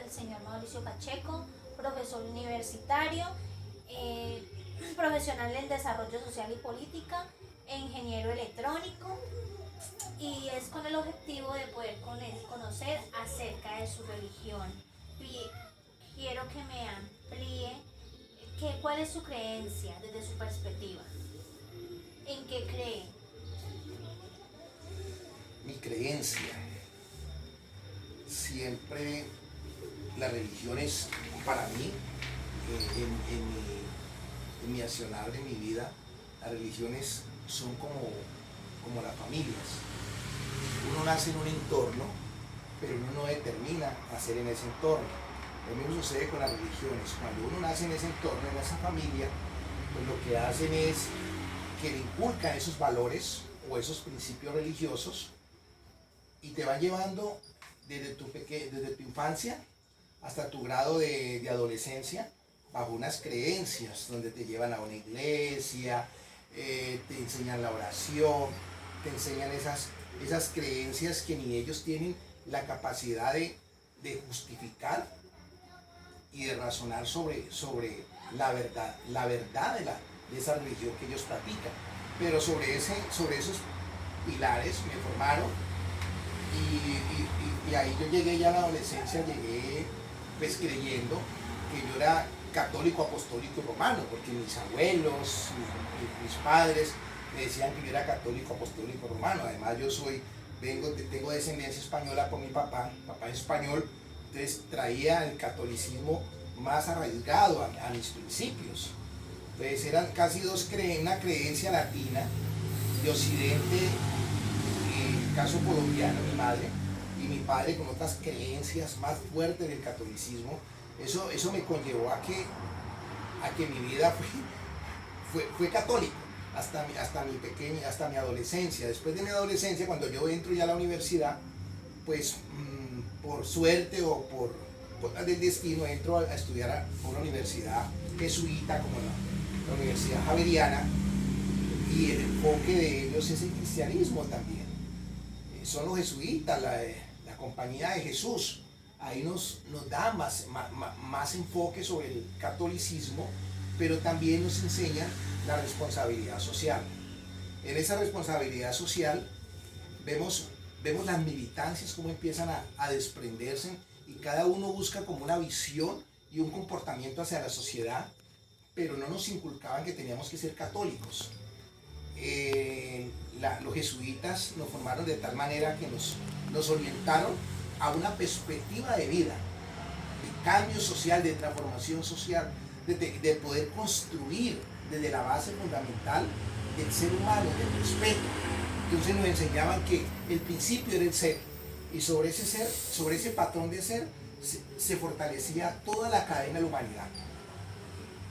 al señor Mauricio Pacheco, profesor universitario, profesional en desarrollo social y política, e ingeniero electrónico, y es con el objetivo de poder conocer acerca de su religión. Quiero que me amplíe cuál es su creencia desde su perspectiva. ¿En qué cree? Mi creencia, siempre la religión es para mí, en mi accionar de mi vida, las religiones son como las familias. Uno nace en un entorno, pero uno no determina nacer en ese entorno. Lo mismo sucede con las religiones. Cuando uno nace en ese entorno, en esa familia, pues lo que hacen es que le inculcan esos valores o esos principios religiosos y te van llevando desde tu infancia hasta tu grado de adolescencia bajo unas creencias donde te llevan a una iglesia, te enseñan la oración, te enseñan esas creencias que ni ellos tienen la capacidad de justificar y de razonar sobre la verdad de esa religión que ellos practican. Pero sobre esos pilares me formaron y ahí yo llegué ya a la adolescencia, llegué pues creyendo que yo era católico, apostólico y romano, porque mis abuelos, mis padres me decían que yo era católico, apostólico y romano. Además tengo descendencia española por mi papá es español, entonces traía el catolicismo más arraigado a mis principios. Entonces eran casi una creencia latina de occidente, en el caso colombiano, mi madre, y mi padre con otras creencias más fuertes del catolicismo. Eso me conllevó a que mi vida fue católica hasta mi adolescencia. Después de mi adolescencia, cuando yo entro ya a la universidad, pues por suerte o por cosas del destino, entro a estudiar a una universidad jesuita como la Universidad Javeriana, y el enfoque de ellos es el cristianismo también. Son los jesuitas, la compañía de Jesús. Ahí nos da más enfoque sobre el catolicismo, pero también nos enseñan la responsabilidad social. En esa responsabilidad social vemos las militancias, cómo empiezan a desprenderse, y cada uno busca como una visión y un comportamiento hacia la sociedad, pero no nos inculcaban que teníamos que ser católicos. Los jesuitas nos formaron de tal manera que nos orientaron a una perspectiva de vida, de cambio social, de transformación social, de poder construir desde la base fundamental del ser humano, del respeto. Entonces nos enseñaban que el principio era el ser, y sobre ese ser, sobre ese patrón de ser, se fortalecía toda la cadena de la humanidad,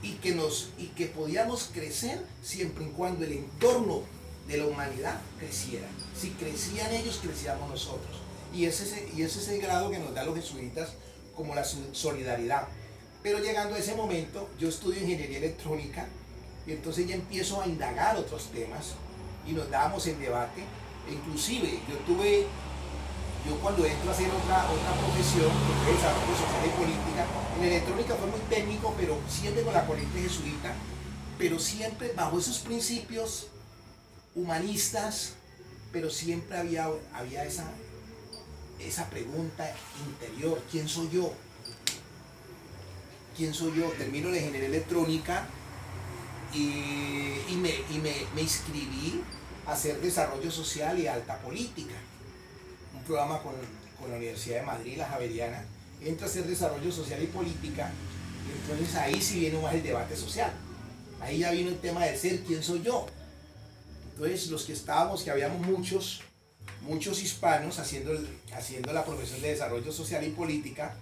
y que podíamos crecer siempre y cuando el entorno de la humanidad creciera. Si crecían ellos, crecíamos nosotros. Y ese es el grado que nos da los jesuitas, como la solidaridad. Pero llegando a ese momento, yo estudio ingeniería electrónica, y entonces ya empiezo a indagar otros temas, y nos dábamos en debate. E inclusive yo cuando entro a hacer otra profesión, que fue desarrollo social y política, en electrónica fue muy técnico, pero siempre con la corriente jesuita, pero siempre bajo esos principios humanistas, pero siempre había esa pregunta interior: ¿quién soy yo? ¿Quién soy yo? Termino la ingeniería electrónica y me inscribí a hacer desarrollo social y alta política, un programa con la Universidad de Madrid, la Javeriana. Entro a hacer desarrollo social y política, y entonces ahí sí viene más el debate social. Ahí ya vino el tema del ser, ¿quién soy yo? Entonces los que habíamos muchos hispanos haciendo la profesión de desarrollo social y política,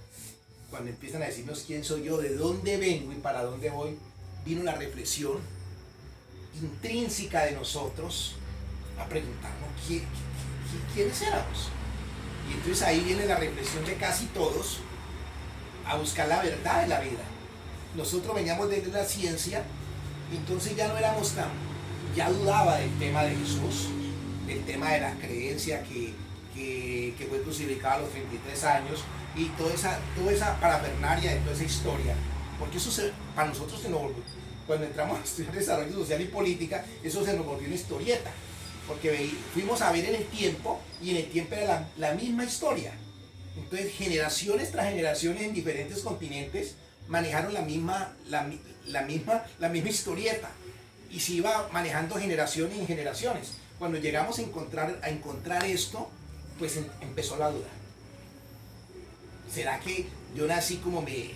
cuando empiezan a decirnos quién soy yo, de dónde vengo y para dónde voy, vino la reflexión intrínseca de nosotros a preguntarnos quiénes éramos. Y entonces ahí viene la reflexión de casi todos a buscar la verdad de la vida. Nosotros veníamos desde la ciencia, entonces ya no éramos ya dudaba del tema de Jesús, del tema de la creencia que que fue crucificado a los 33 años, y toda esa parafernalia de toda esa historia, porque eso para nosotros cuando entramos a estudiar desarrollo social y política, eso se nos volvió una historieta, porque fuimos a ver en el tiempo, y en el tiempo era la misma historia. Entonces, generaciones tras generaciones en diferentes continentes manejaron la misma historieta, y se iba manejando generaciones y generaciones. Cuando llegamos a encontrar esto, pues empezó la duda. ¿Será que yo nací como me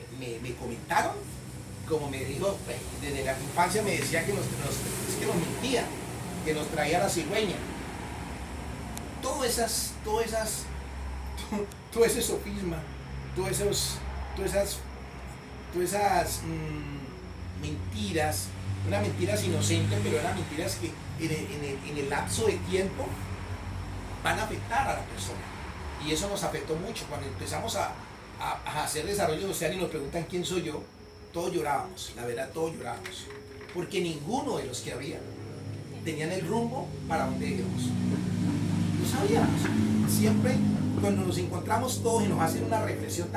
comentaron? Como me dijo, desde la infancia me decía que nos mentía, que nos traía la cigüeña. Todo ese sofisma, todas esas mentiras, unas mentiras inocentes, pero eran mentiras que en el lapso de tiempo van a afectar a la persona. Y eso nos afectó mucho. Cuando empezamos a hacer desarrollo social y nos preguntan quién soy yo, todos llorábamos, la verdad, todos llorábamos. Porque ninguno de los que había tenían el rumbo para donde íbamos. No sabíamos. Siempre cuando nos encontramos todos y nos hacen una reflexión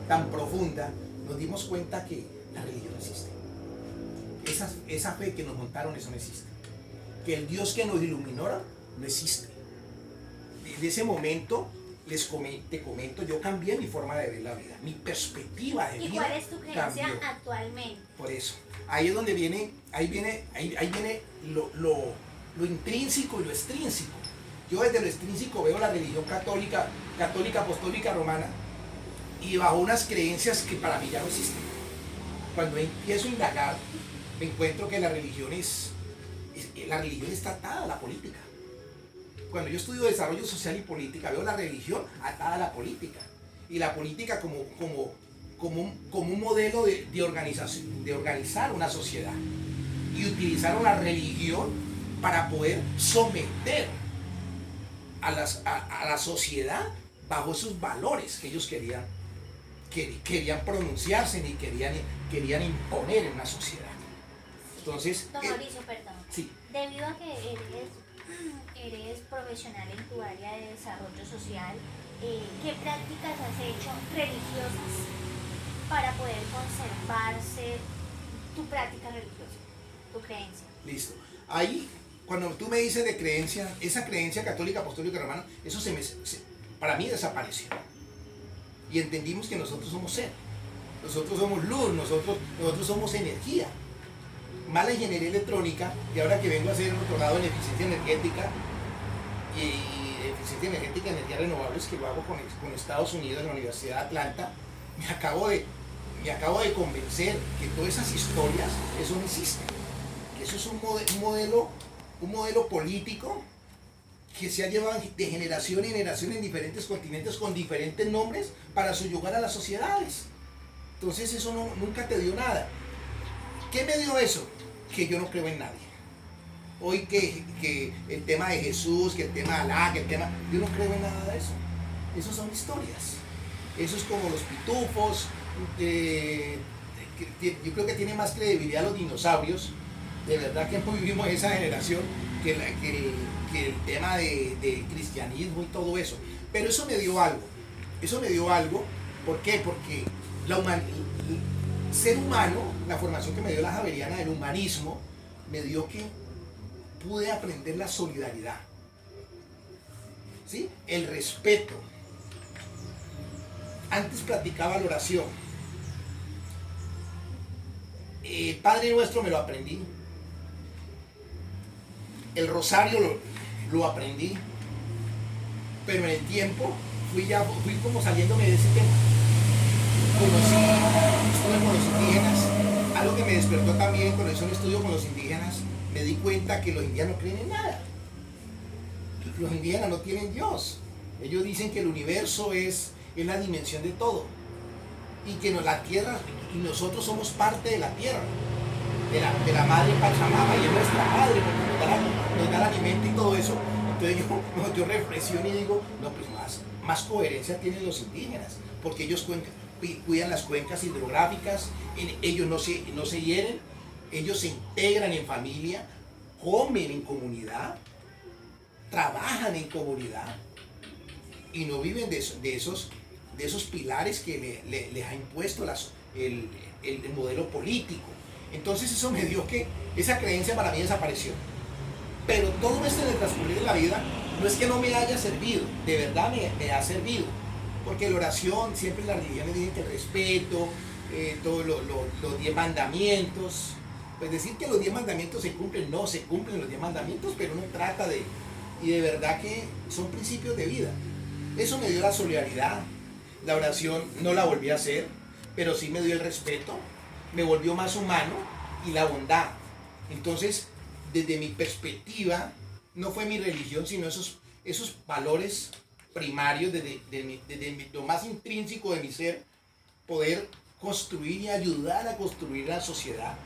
tan profunda, nos dimos cuenta que la religión no existe. Esa fe que nos montaron, eso no existe. Que el Dios que nos iluminó no existe. Desde ese momento, te comento, yo cambié mi forma de ver la vida, mi perspectiva de vida. ¿Y cuál es tu creencia cambió. actualmente? Por eso, ahí es donde viene lo intrínseco y lo extrínseco. Yo desde lo extrínseco veo la religión católica apostólica romana, y bajo unas creencias que para mí ya no existen. Cuando empiezo a indagar, me encuentro que la religión está atada a la política. Cuando yo estudio desarrollo social y política, veo la religión atada a la política. Y la política como un modelo de organización, de organizar una sociedad. Y utilizaron la religión para poder someter a la sociedad bajo esos valores que ellos querían pronunciarse y querían imponer en una sociedad. Entonces, Don Mauricio, perdón. Sí. Debido a que eres profesional en tu área de desarrollo social, ¿qué prácticas has hecho religiosas para poder conservarse tu práctica religiosa, tu creencia? Listo. Ahí, cuando tú me dices de creencia, esa creencia católica, apostólica, romana, eso para mí desapareció. Y entendimos que nosotros somos ser, nosotros somos luz, nosotros somos energía. Más la ingeniería electrónica, y ahora que vengo a hacer un doctorado en eficiencia energética y energías renovables, que lo hago con Estados Unidos en la Universidad de Atlanta, me acabo de convencer que todas esas historias, eso no existe. Que eso es un modelo político que se ha llevado de generación en generación en diferentes continentes con diferentes nombres para subyugar a las sociedades. Entonces eso nunca te dio nada. ¿Qué me dio eso? Que yo no creo en nadie. Hoy que el tema de Jesús, que el tema de Alá, yo no creo en nada de eso. Esos son historias. Eso es como los pitufos. Yo creo que tiene más credibilidad los dinosaurios. De verdad que vivimos esa generación que el tema de cristianismo y todo eso. Pero eso me dio algo. ¿Por qué? Porque el ser humano, la formación que me dio la Javeriana del humanismo, me dio que pude aprender la solidaridad, ¿sí? El respeto. Antes practicaba la oración. El Padre Nuestro me lo aprendí. El rosario lo aprendí. Pero en el tiempo fui como saliéndome de ese tema. Estuve con los indígenas. Algo que me despertó también cuando hice un estudio con los indígenas, me di cuenta que los indígenas no creen en nada. Los indígenas no tienen Dios. Ellos dicen que el universo es la dimensión de todo. Y que la tierra, y nosotros somos parte de la tierra, de la madre Pachamama, y es nuestra madre, porque nos da el alimento y todo eso. Entonces yo reflexiono y digo, no, pues más coherencia tienen los indígenas, porque ellos cuidan las cuencas hidrográficas, ellos no se hieren, ellos se integran en familia, comen en comunidad, trabajan en comunidad. y no viven de esos pilares que les ha impuesto el modelo político. Entonces eso me dio que esa creencia para mí desapareció. Pero todo esto en el transcurrir de la vida no es que no me haya servido, de verdad me ha servido. Porque la oración, siempre las religiones dicen que el respeto, todos los 10 mandamientos. Pues decir que los 10 mandamientos se cumplen, no se cumplen los 10 mandamientos, pero uno trata de... Y de verdad que son principios de vida. Eso me dio la solidaridad. La oración no la volví a hacer, pero sí me dio el respeto, me volvió más humano y la bondad. Entonces, desde mi perspectiva, no fue mi religión, sino esos valores primarios desde lo más intrínseco de mi ser, poder construir y ayudar a construir la sociedad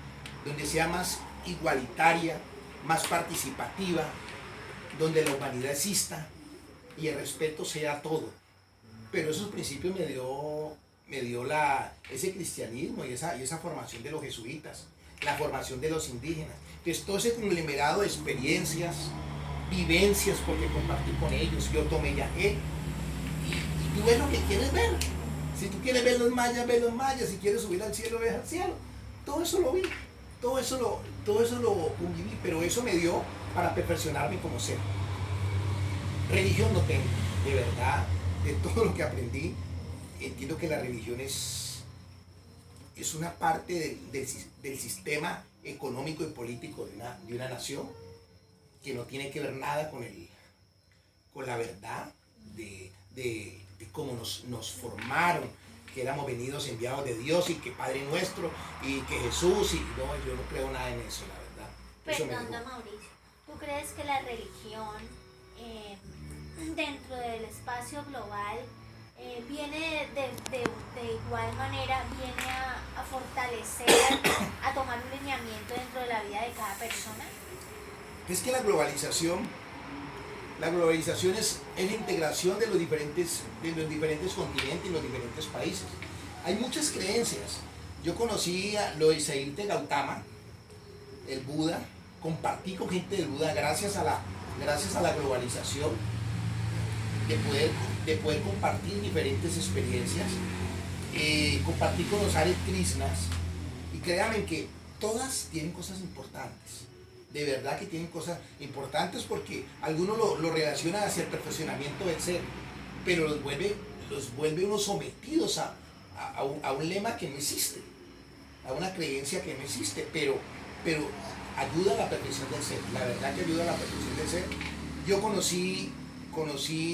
donde sea más igualitaria, más participativa, donde la humanidad exista y el respeto sea todo. Pero esos principios me dio ese cristianismo y esa formación de los jesuitas, la formación de los indígenas. Entonces todo ese conglomerado de experiencias, vivencias, porque compartí con ellos, yo tomé yagé, y tú ves lo que quieres ver. Si tú quieres ver los mayas, si quieres subir al cielo, ves al cielo. Todo eso lo vi, todo eso lo viví, pero eso me dio para perfeccionarme como ser. Religión no tengo, de verdad, de todo lo que aprendí, entiendo que la religión es una parte del sistema económico y político de una nación, que no tiene que ver nada con la verdad de cómo nos formaron, que éramos venidos enviados de Dios y que Padre Nuestro y que Jesús, y no, yo no creo nada en eso, la verdad. Fernando Mauricio, ¿tú crees que la religión dentro del espacio global viene de igual manera, viene a fortalecer, a tomar un lineamiento dentro de la vida de cada persona? Es que la globalización es la integración de los diferentes continentes y los diferentes países. Hay muchas creencias. Yo conocí a lo de Siddhartha Gautama, el Buda, compartí con gente del Buda gracias a la globalización, de poder compartir diferentes experiencias. Compartí con los Hare Krishnas, y créanme que todas tienen cosas importantes. De verdad que tienen cosas importantes, porque algunos lo relacionan hacia el perfeccionamiento del ser, pero los vuelve unos sometidos a un lema que no existe, a una creencia que no existe, pero ayuda a la perfección del ser. La verdad que ayuda a la perfección del ser. Yo conocí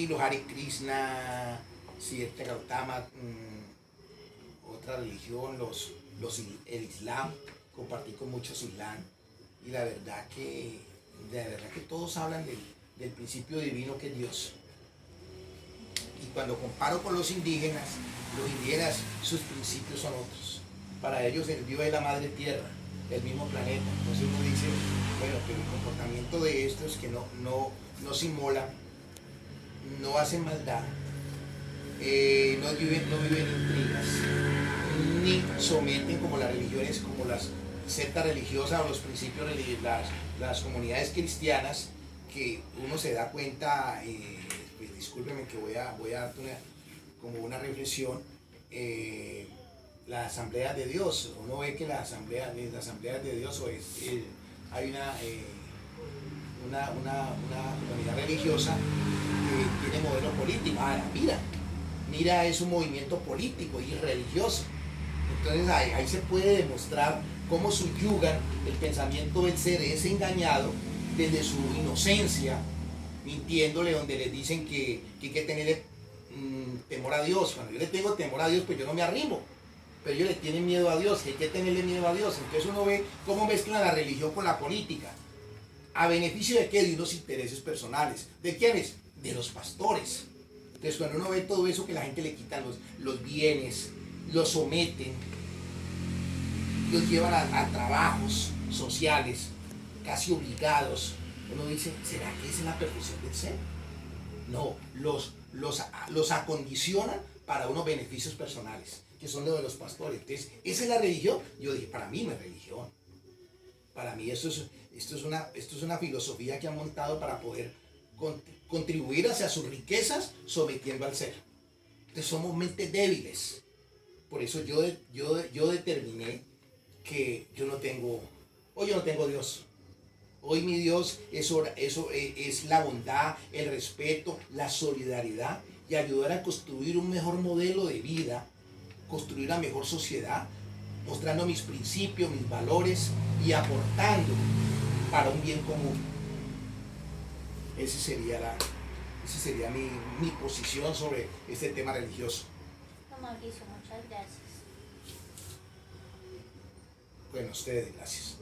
los Hare Krishna, Siddhartha Gautama, otra religión, el Islam, compartí con muchos Islam. Y la verdad que todos hablan del principio divino que es Dios. Y cuando comparo con los indígenas, sus principios son otros. Para ellos el Dios es la madre tierra, el mismo planeta. Entonces uno dice, bueno, pero el comportamiento de estos que no se inmolan, no hacen maldad, no viven intrigas, ni someten como las religiones, como las sectas religiosas o los principios religiosos, las comunidades cristianas, que uno se da cuenta, pues discúlpeme que voy a darte una reflexión, las asambleas de Dios, uno ve que las asambleas de Dios hay una comunidad religiosa que tiene modelo político. Ahora, mira, es un movimiento político y religioso. Entonces ahí se puede demostrar cómo subyugan el pensamiento del ser, es engañado desde su inocencia, mintiéndole, donde les dicen que hay que tener temor a Dios. Cuando yo le tengo temor a Dios, pues yo no me arrimo, pero ellos le tienen miedo a Dios, que hay que tenerle miedo a Dios. Entonces uno ve cómo mezclan la religión con la política. ¿A beneficio de qué? De unos intereses personales. ¿De quiénes? De los pastores. Entonces cuando uno ve todo eso, que la gente le quitan los bienes, los someten, los llevan a trabajos sociales, casi obligados, uno dice, ¿será que esa es la perfección del ser? No, los acondicionan para unos beneficios personales, que son los de los pastores. Entonces, ¿esa es la religión? Yo dije, para mí no es religión. Para mí esto es una filosofía que han montado para poder contribuir hacia sus riquezas sometiendo al ser. Entonces somos mentes débiles. Por eso yo determiné que yo no tengo Dios. Hoy mi Dios es la bondad, el respeto, la solidaridad y ayudar a construir un mejor modelo de vida, construir una mejor sociedad, mostrando mis principios, mis valores y aportando para un bien común. Esa sería mi posición sobre este tema religioso. No, Mauricio, muchas gracias. Bueno, a ustedes, gracias.